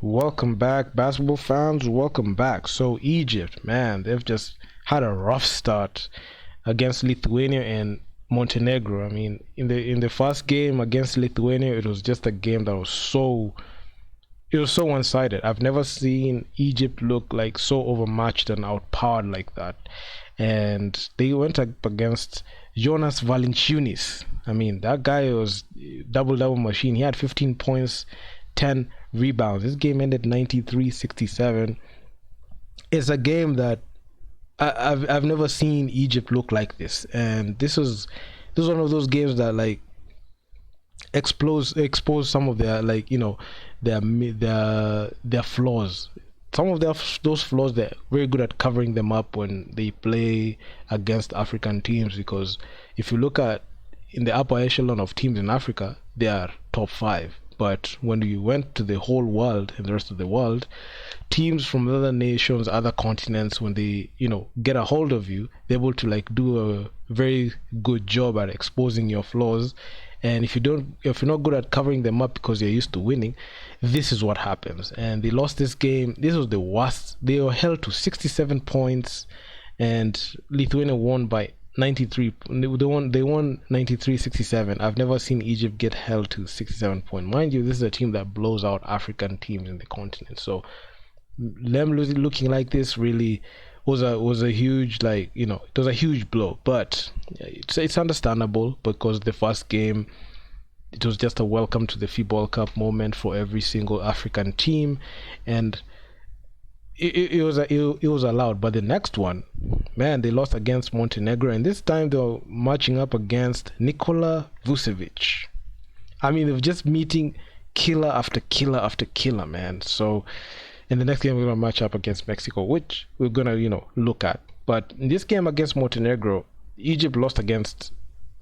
Welcome back, basketball fans. Welcome back. So, Egypt, man, they've just had a rough start against Lithuania and Montenegro. I mean, in the first game against Lithuania, it was just a game that was so one-sided. I've never seen Egypt look like so overmatched and outpowered like that. And they went up against Jonas Valanciunas. I mean, that guy was double machine. He had 15 points, 10 rebounds. This game ended 93-67. It's a game that I've never seen Egypt look like this, and this was one of those games that like expose some of their their flaws. Some of those flaws, they're very good at covering them up when they play against African teams, because if you look at in the upper echelon of teams in Africa, they are top five. But when you went to the whole world and the rest of the world, teams from other nations, other continents, when they, get a hold of you, they're able to like do a very good job at exposing your flaws. And if you're not good at covering them up because you're used to winning, this is what happens. And they lost this game. This was the worst. They were held to 67 points, and Lithuania won by 93. They won 93-67. I've never seen Egypt get held to 67 points. Mind you, this is a team that blows out African teams in the continent. So them looking like this really was a huge, it was a huge blow. But it's understandable, because the first game, it was just a welcome to the FIBA World Cup moment for every single African team, and it was allowed. But the next one, man, they lost against Montenegro, and this time they were matching up against Nikola Vucevic. I mean, they're just meeting killer after killer after killer, man. So in the next game, we're gonna match up against Mexico, which we're gonna look at. But in this game against Montenegro, Egypt lost against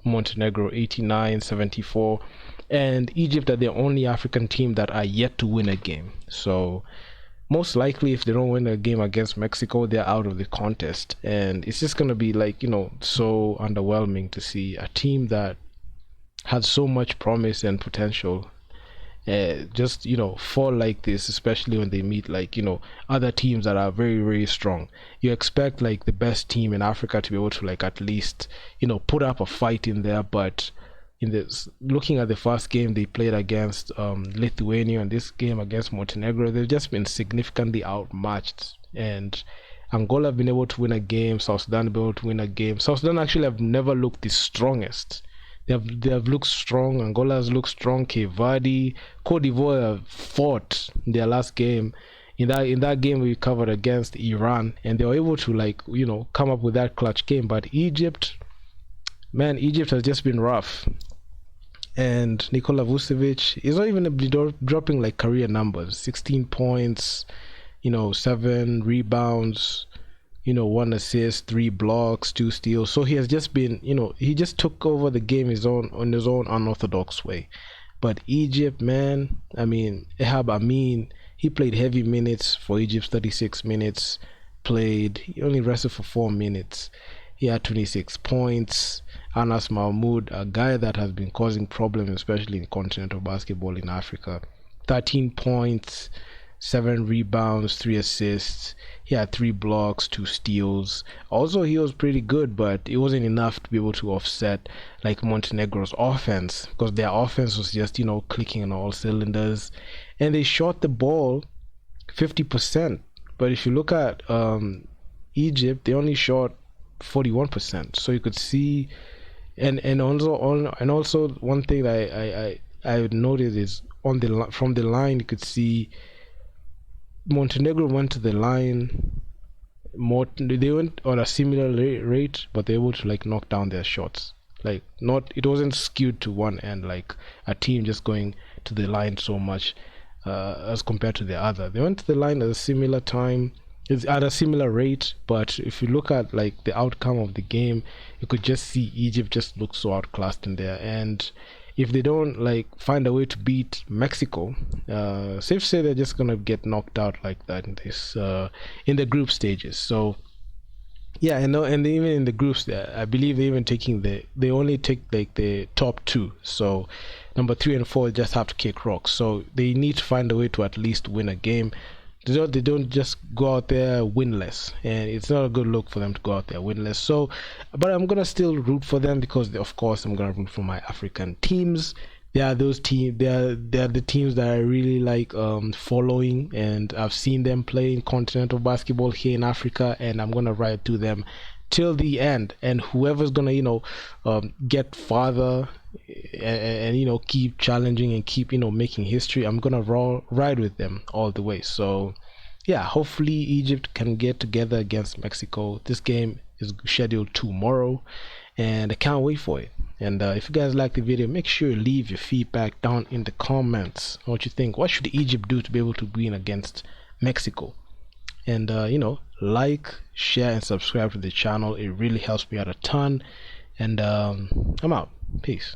Montenegro 89-74, and Egypt are the only African team that are yet to win a game. So most likely, if they don't win a game against Mexico, they're out of the contest. And it's just going to be so underwhelming to see a team that had so much promise and potential just fall like this, especially when they meet other teams that are very, very strong. You expect like the best team in Africa to be able to at least put up a fight in there. But in this, looking at the first game they played against Lithuania, and this game against Montenegro, they've just been significantly outmatched. And Angola have been able to win a game, South Sudan have been able to win a game. South Sudan actually have never looked the strongest. They have looked strong. Angola has looked strong. Cape Verde, Cote d'Ivoire have fought in their last game. In that game we covered against Iran, and they were able to come up with that clutch game. But Egypt, man, Egypt has just been rough. And Nikola Vucevic is not even dropping like career numbers: 16 points, 7 rebounds, 1 assist, 3 blocks, 2 steals. So he has just been, he just took over the game on his own unorthodox way. But Egypt, man, I mean, Ehab Amin, he played heavy minutes for Egypt, 36 minutes played. He only rested for 4 minutes. He had 26 points. Anas Mahmoud, a guy that has been causing problems, especially in continental basketball in Africa, 13 points, 7 rebounds, 3 assists. He had 3 blocks, 2 steals. Also, he was pretty good, but it wasn't enough to be able to offset Montenegro's offense, because their offense was just clicking on all cylinders, and they shot the ball 50%. But if you look at Egypt, they only shot 41%. So you could see, and also one thing that I noticed is from the line, you could see Montenegro went to the line more. They went on a similar rate, but they were able to knock down their shots. It wasn't skewed to one end, like a team just going to the line so much as compared to the other. They went to the line at a similar time, it's at a similar rate. But if you look at the outcome of the game, you could just see Egypt just look so outclassed in there. And if they don't find a way to beat Mexico, safe to say they're just gonna get knocked out like that in this in the group stages. So Yeah, I know, and even in the groups, I believe they even taking they only take like the top two. So number three and four just have to kick rocks. So they need to find a way to at least win a game. They don't just go out there winless, and it's not a good look for them to go out there winless. So, but I'm gonna still root for them because, of course, I'm gonna root for my African teams. They are those teams. They are the teams that I really like following, and I've seen them play in continental basketball here in Africa, and I'm gonna ride to them till the end. And whoever's gonna get farther and keep challenging and keep making history, I'm gonna ride with them all the way. So yeah, hopefully Egypt can get together against Mexico. This game is scheduled tomorrow, and I can't wait for it. And if you guys like the video, make sure you leave your feedback down in the comments. What you think? What should Egypt do to be able to win against Mexico? And like, share, and subscribe to the channel. It really helps me out a ton. And I'm out. Peace.